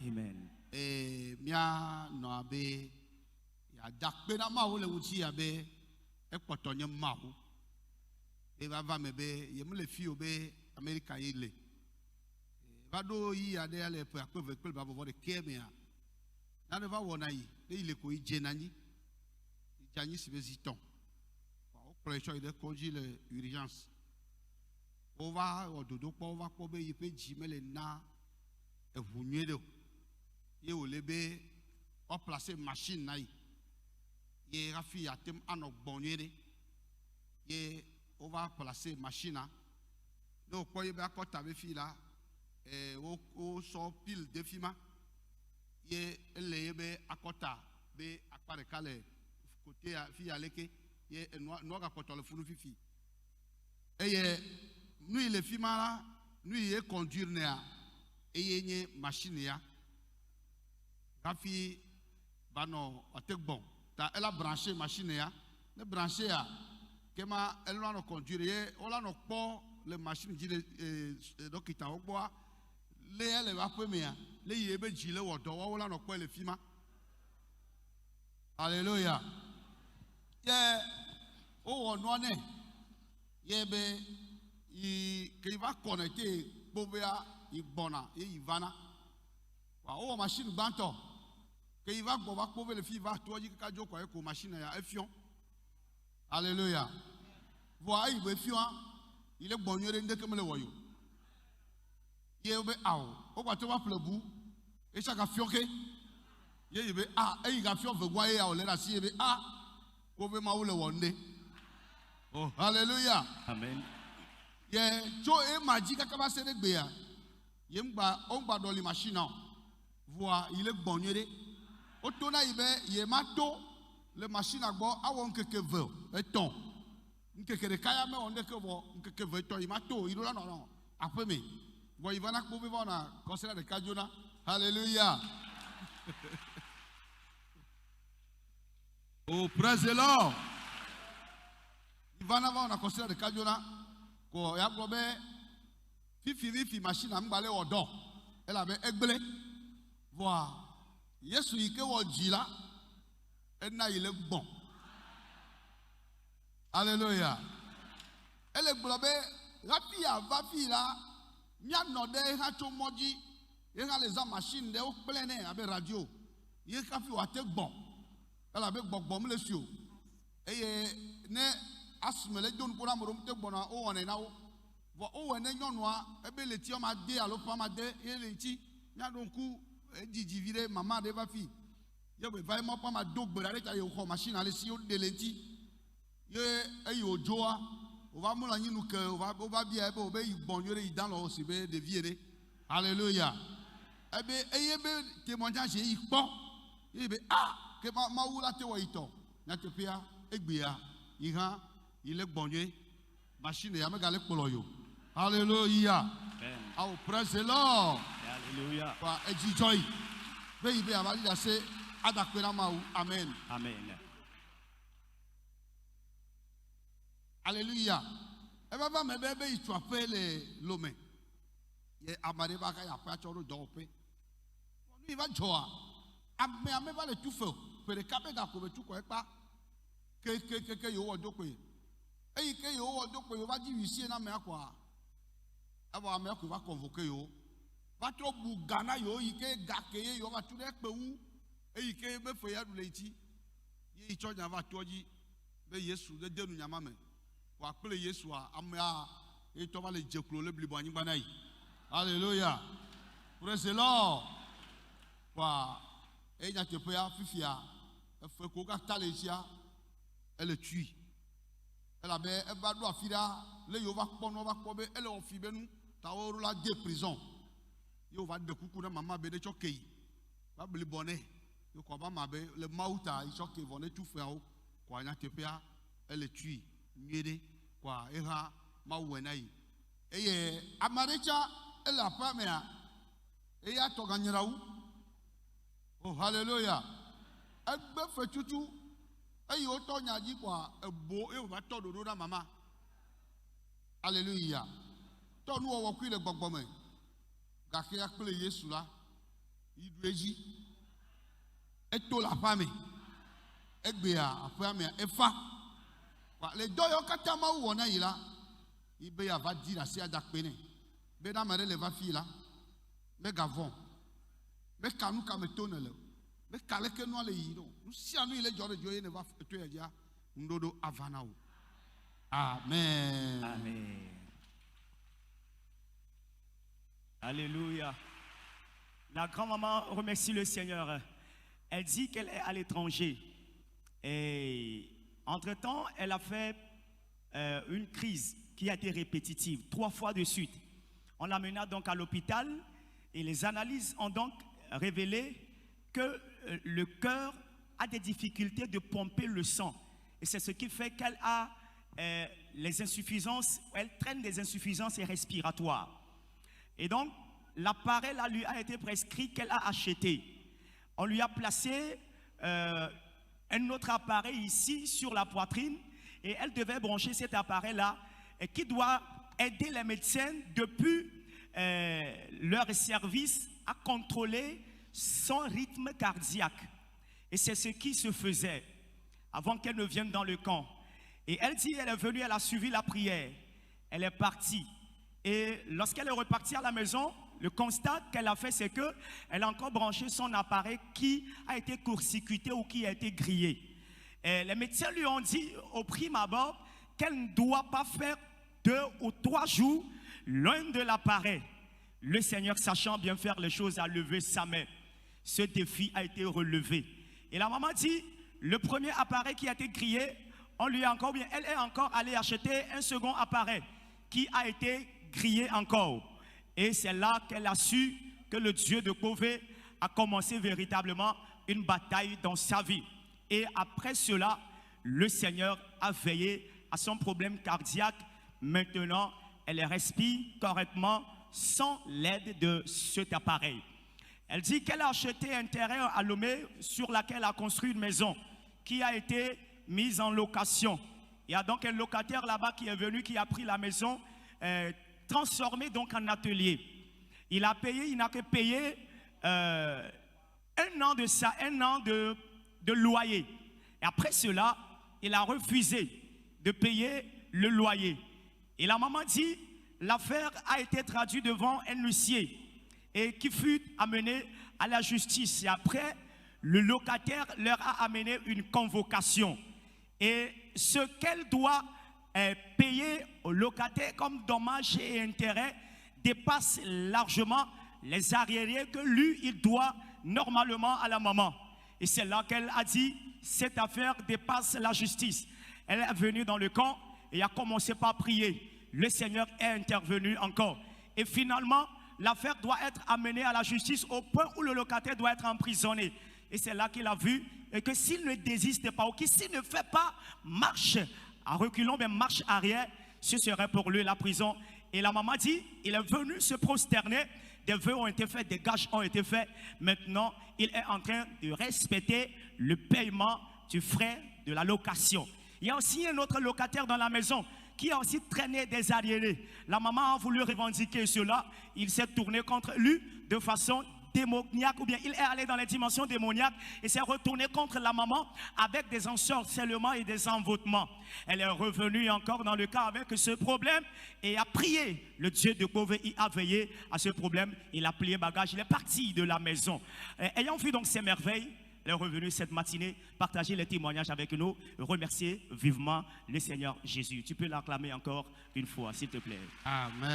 Amen. Mia no abe ya dakpe na ma wo le wuti abe ekpoto nye ma wo. E va mebe ye me le fi obe America ile. Va do yi ade ale pe akpe ba bo de kemia. Na ne va wona yi, le ile ko ije nani. Ijani si beziton. Wa o pressure ide konji le urgence. O va ododo po va ko be yi pe jimele na ehunye de. Ye o lebe o placer machine na yi. Ye rafi atem anok bonye ye on va placer machine donc pour y be akota be fi la o so pile de fima ye le be akota be akpare kale côté fi aleke ye no ga kota le funu fifi ye nous le fima la nous ye conduire na ye nye machine ya rafi bano otek bon ta elle a branché machine ya ne branché ya kema elle no conduire on la no po le machine dit donc ita o gbo le elle va premier le yebe jile wodo wo la no po le fima alléluia ye o wonu ne yebe i que va connecter bobea i bona e ivana wa o machine banto que il va pouvoir le fil va toi dit que kajo kwa ko machine ya efion alléluia voilà il veut fion il est bon yore ndeke mele woyo ye be awo o kwa to wa plebu e chaka fionke ye be e ga fion ve gwa ya o le la si be ko be ma wo le wonde oh alléluia Amen. ye jo e maji kaka ba se de gbe ya ye ngba on gba do li machine voilà il est bon yore otona ibe ye mato le machine agbo awon keke ve eton nkeke de kaya me onde ke vo nkeke ve eton i mato irola no apeme vo ivana ko be na konsela de kajona hallelujah oh praise the Lord ivana va na konsela de kajona ko ya gbo be fifi machine amgbale odo ela be egbele voilà Yesu ike wo jila ena ile gbon alléluia ele gblobe rapi ava fi la nya no de ha to moji ye ha les machine de o plene abe radio ye ka fi wa te gbon ela be gbogbo le sio eye ne asmele jon ko amoro te gbon na o wona na wo o wona nyonua ebe le ti o ma de alo pa ma de ye le ti nya donku Didi vire maman de va fi ye be vai mo pa ma dogbe la ta ye ko machine ale si o de lenti ye e yo joa o va mo la nyinu ke o va bien be o be bon yore dans lo si be de viere alléluia e be eye be témoignage yi po ye be ke ma wu la te wo ito na te pia egbe ya ihan ile gbonye machine ya me ga le polo yo alléluia Amen. Oh praise the Lord. Hallelujah. Wa ejijoy. Be ibe abali da se adakpe na ma amen. Amen. Hallelujah. E baba me be itu apele lome. Ye amare ba ka ya pa choro do pe. Onu iba joa. Ame ba le tufe. Pere kape ga ko be tu ko epa. Ke yo wo dokwe. Eyi ke yo wo dokwe yo ba di wisie na me akwa. Aba ame ko va convoquer yo. Va tro bu gana yo ike gake yo va tu de pe wu. Ike be fe ya du leiti. Ye icho nya va toji be Yesu de denu nya mame. Wa pele Yesu a amya e to va le jeklo le blibo anyi gbanai. Hallelujah. Praise the Lord. Wa e nya te pe ya fifia e fe ko ga tale tia elle tue. Elle a be e ba do afira le yo va kpo no va kpo be elle o fi benu ta o la de prison. Yo va de kuku na mama be de chokei. Ba bli bonnet. Yo ko ba ma be le mauta i chokei vone tout fait o kwa nya te pe ya elle tue. Nyede kwa eha ma wenai eye amarecha ela pamea eya to ganyerawu oh hallelujah egbe fetutu eyi o to nyaji kwa ebo e ba to dodo na mama hallelujah to nu wo ku ile gbogbo me gake ya pele Yesu la Il doit dire, et tout la famille, et bien, après, et fa. Les deux, ils ont qu'à t'avoir où on a eu là. Il va dire à Sia Dakpene. Mais dans ma relève, fille là. Mais gavon. Mais quand nous, quand nous tournons là. Mais quand nous allons y aller. Nous, si nous, il est déjà de ne va faire dire, nous devons avancer. Amen. Amen. Alléluia. La grand-maman remercie le Seigneur. Elle dit qu'elle est à l'étranger. Et entre-temps, elle a fait une crise qui a été répétitive 3 fois de suite. On l'amena donc à l'hôpital et les analyses ont donc révélé que le cœur a des difficultés de pomper le sang. Et c'est ce qui fait qu'elle a les insuffisances, elle traîne des insuffisances respiratoires. Et donc, l'appareil là lui a été prescrit qu'elle a acheté. On lui a placé un autre appareil ici sur la poitrine et elle devait brancher cet appareil-là qui doit aider les médecins depuis leur service à contrôler son rythme cardiaque. Et c'est ce qui se faisait avant qu'elle ne vienne dans le camp. Et elle dit, elle est venue, elle a suivi la prière. Elle est partie. Et lorsqu'elle est repartie à la maison, le constat qu'elle a fait, c'est qu'elle a encore branché son appareil qui a été court-circuité ou qui a été grillé. Et les médecins lui ont dit au prime abord qu'elle ne doit pas faire 2 ou 3 jours loin de l'appareil. Le Seigneur, sachant bien faire les choses, a levé sa main. Ce défi a été relevé. Et la maman dit, le premier appareil qui a été grillé, on lui a encore bien, elle est encore allée acheter un second appareil qui a été grillé encore. Et c'est là qu'elle a su que le Dieu de Beauvais a commencé véritablement une bataille dans sa vie. Et après cela, le Seigneur a veillé à son problème cardiaque. Maintenant, elle respire correctement sans l'aide de cet appareil. Elle dit qu'elle a acheté un terrain à Lomé sur laquelle elle a construit une maison qui a été mise en location. Il y a donc un locataire là-bas qui est venu, qui a pris la maison, transformée donc en atelier. Il a payé, il n'a que payé un an de ça, un an de loyer. Et après cela, il a refusé de payer le loyer. Et la maman dit, l'affaire a été traduite devant un huissier et qui fut amené à la justice. Et après, le locataire leur a amené une convocation. Et ce qu'elle doit payer au locataire comme dommages et intérêts dépasse largement les arriérés que lui, il doit normalement à la maman. Et c'est là qu'elle a dit, cette affaire dépasse la justice. Elle est venue dans le camp et a commencé par prier. Le Seigneur est intervenu encore. Et finalement, l'affaire doit être amenée à la justice au point où le locataire doit être emprisonné. Et c'est là qu'il a vu que s'il ne désiste pas ou que s'il ne fait pas marche à reculons, mais marche arrière, ce serait pour lui la prison. Et la maman dit, il est venu se prosterner, des vœux ont été faits, des gages ont été faits. Maintenant, il est en train de respecter le paiement du frais de la location. Il y a aussi un autre locataire dans la maison qui a aussi traîné des arriérés. La maman a voulu revendiquer cela. Il s'est tourné contre lui de façon démoniaque, ou bien il est allé dans les dimensions démoniaques et s'est retourné contre la maman avec des ensorcellements et des envoûtements. Elle est revenue encore dans le cas avec ce problème et a prié. Le Dieu de Beauvais a veillé à ce problème. Il a plié bagage, il est parti de la maison. Ayant vu donc ces merveilles, elle est revenue cette matinée partager les témoignages avec nous, remercier vivement le Seigneur Jésus. Tu peux l'acclamer encore une fois, s'il te plaît. Amen.